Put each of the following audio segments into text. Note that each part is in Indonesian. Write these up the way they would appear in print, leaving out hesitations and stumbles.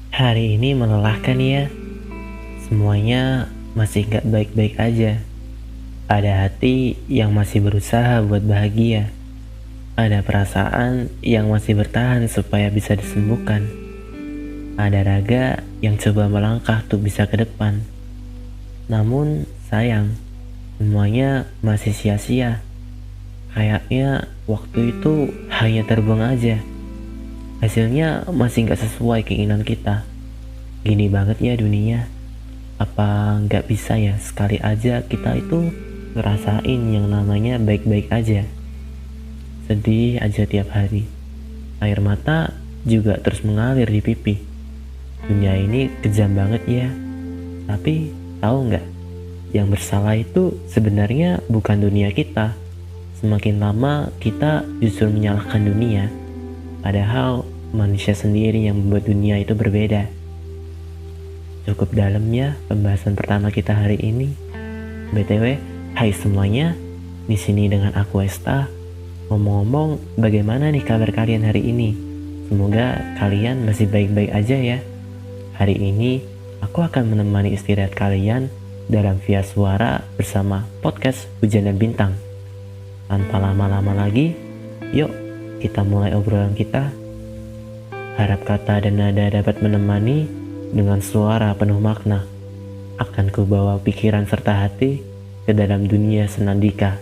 Hari ini melelahkan ya, semuanya masih gak baik-baik aja. Ada hati yang masih berusaha buat bahagia. Ada perasaan yang masih bertahan supaya bisa disembuhkan. Ada raga yang coba melangkah untuk bisa ke depan. Namun sayang, semuanya masih sia-sia. Kayaknya waktu itu hanya terbuang aja. Hasilnya masih gak sesuai keinginan kita. Gini banget ya dunia. Apa nggak bisa ya sekali aja kita itu ngerasain yang namanya baik-baik aja? Sedih aja tiap hari. Air mata juga terus mengalir di pipi. Dunia ini kejam banget ya. Tapi tahu nggak? Yang bersalah itu sebenarnya bukan dunia kita. Semakin lama kita justru menyalahkan dunia. Padahal manusia sendiri yang membuat dunia itu berbeda. Cukup dalam ya pembahasan pertama kita hari ini. BTW, hai semuanya. Di sini dengan aku Esta. Ngomong-ngomong, bagaimana nih kabar kalian hari ini? Semoga kalian masih baik-baik aja ya. Hari ini aku akan menemani istirahat kalian dalam via suara bersama podcast Hujan dan Bintang. Tanpa lama-lama lagi, yuk kita mulai obrolan kita. Harap kata dan nada dapat menemani. Dengan suara penuh makna, akan kubawa pikiran serta hati ke dalam dunia senandika.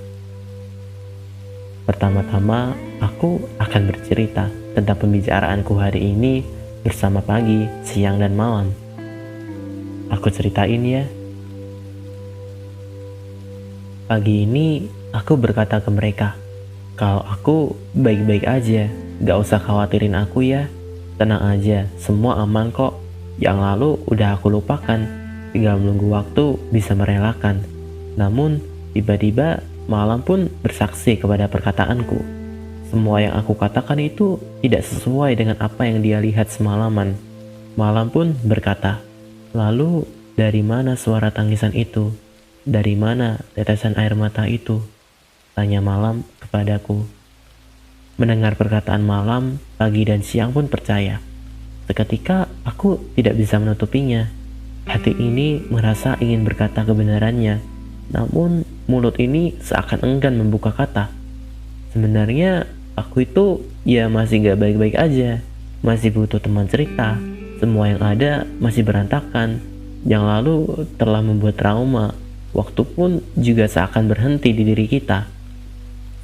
Pertama-tama, aku akan bercerita tentang pembicaraanku hari ini bersama pagi, siang, dan malam. Aku ceritain ya. Pagi ini, aku berkata ke mereka, kalau aku baik-baik aja, gak usah khawatirin aku ya. Tenang aja, semua aman kok. Yang lalu udah aku lupakan, tinggal menunggu waktu bisa merelakan. Namun, tiba-tiba malam pun bersaksi kepada perkataanku. Semua yang aku katakan itu tidak sesuai dengan apa yang dia lihat semalaman. Malam pun berkata, lalu dari mana suara tangisan itu? Dari mana tetesan air mata itu? Tanya malam kepadaku. Mendengar perkataan malam, pagi dan siang pun percaya. Seketika aku tidak bisa menutupinya. Hati ini merasa ingin berkata kebenarannya, namun mulut ini seakan enggan membuka kata. Sebenarnya aku itu ya masih gak baik-baik aja, masih butuh teman cerita. Semua yang ada masih berantakan. Yang lalu telah membuat trauma. Waktu pun juga seakan berhenti di diri kita.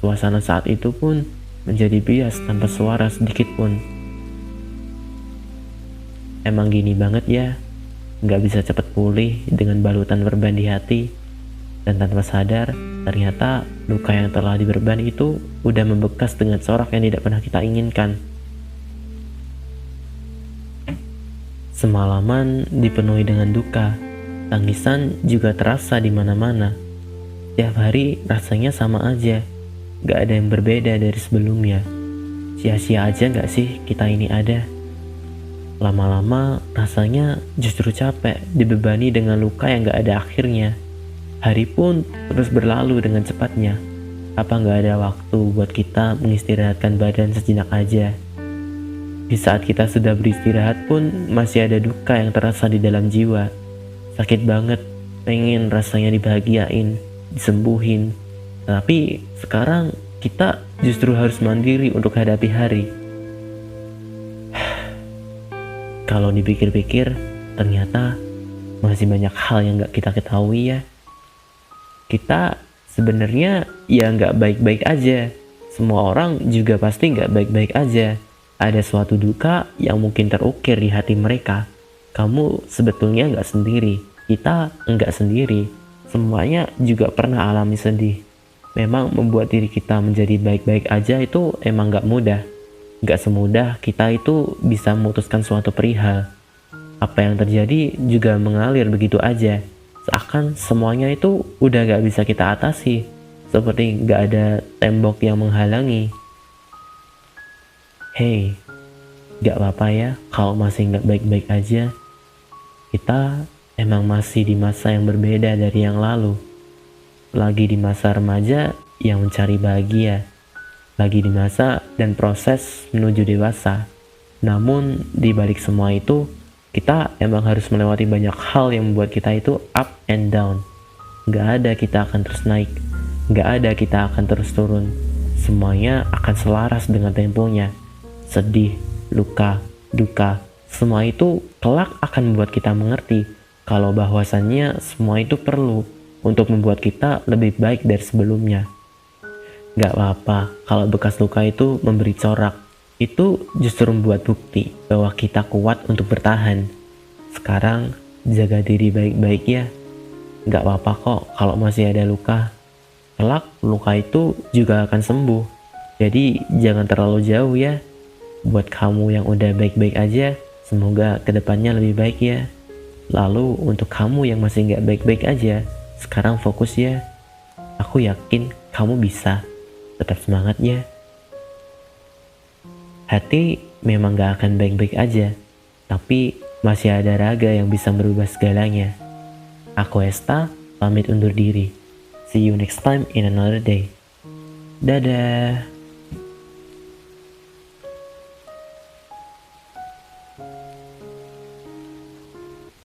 Suasana saat itu pun menjadi bias tanpa suara sedikit pun. Emang gini banget ya, gak bisa cepet pulih dengan balutan berban di hati. Dan tanpa sadar, ternyata luka yang telah diberban itu udah membekas dengan corak yang tidak pernah kita inginkan. Semalaman dipenuhi dengan duka, tangisan juga terasa di mana-mana. Tiap hari rasanya sama aja, gak ada yang berbeda dari sebelumnya. Sia-sia aja gak sih kita ini ada? Lama-lama rasanya justru capek dibebani dengan luka yang gak ada akhirnya. Hari pun terus berlalu dengan cepatnya. Apa gak ada waktu buat kita mengistirahatkan badan sejenak aja? Di saat kita sudah beristirahat pun masih ada duka yang terasa di dalam jiwa. Sakit banget, pengen rasanya dibahagiain, disembuhin. Tapi sekarang kita justru harus mandiri untuk hadapi hari. Kalau dipikir-pikir, ternyata masih banyak hal yang gak kita ketahui ya. Kita sebenarnya ya gak baik-baik aja. Semua orang juga pasti gak baik-baik aja. Ada suatu duka yang mungkin terukir di hati mereka. Kamu sebetulnya gak sendiri. Kita enggak sendiri. Semuanya juga pernah alami sedih. Memang membuat diri kita menjadi baik-baik aja itu emang gak mudah. Gak semudah kita itu bisa memutuskan suatu perihal. Apa yang terjadi juga mengalir begitu aja. Seakan semuanya itu udah gak bisa kita atasi. Seperti gak ada tembok yang menghalangi. Hey, gak apa-apa ya kalau masih gak baik-baik aja. Kita emang masih di masa yang berbeda dari yang lalu. Lagi di masa remaja yang mencari bahagia. Lagi di masa dan proses menuju dewasa. Namun di balik semua itu, Kita emang harus melewati banyak hal yang membuat kita itu up and down. Gak ada kita akan terus naik, gak ada kita akan terus turun. Semuanya akan selaras dengan temponya. Sedih, luka, duka, semua itu kelak akan membuat kita mengerti kalau bahwasannya semua itu perlu untuk membuat kita lebih baik dari sebelumnya. Gak apa-apa kalau bekas luka itu memberi corak. Itu justru membuat bukti bahwa kita kuat untuk bertahan. Sekarang jaga diri baik-baik ya. Gak apa-apa kok kalau masih ada luka. Kelak luka itu juga akan sembuh. Jadi jangan terlalu jauh ya. Buat kamu yang udah baik-baik aja, semoga kedepannya lebih baik ya. Lalu untuk kamu yang masih gak baik-baik aja, sekarang fokus ya. Aku yakin kamu bisa. Tetap semangat ya. Hati memang gak akan baik-baik aja, tapi masih ada raga yang bisa merubah segalanya. Aku Esta, pamit undur diri. See you next time in another day. Dadah.